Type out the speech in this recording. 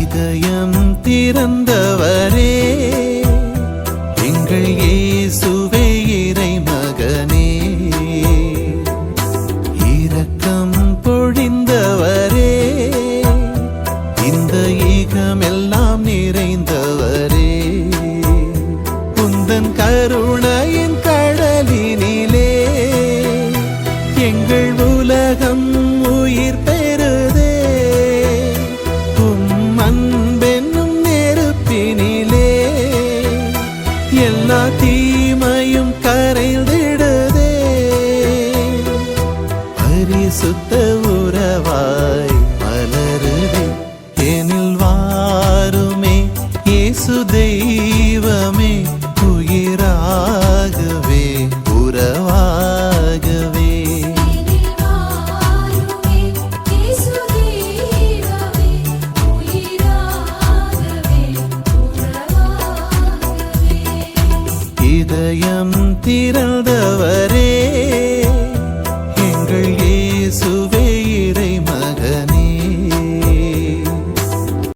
இதயம் திறந்தவரே எங்கள் இயேசுவே இறை மகனே, இரக்கம் பொழிந்தவரே இந்த ஈகமெல்லாம் நிறைந்தவரே, உந்தன் கருணையின் கடலினிலே எங்கள் உலகம் உயிர் பெறுதே, உம் அன்பென்னும் நெருப்பினிலே எல்லா தீமையும் கரைந்திடுதே, பரிசுத்த உறவாய் மலருதே எனில் வாருமே இயேசு தெய்வமே, உயிராகவே உறவாகவே. இதயம் திறந்த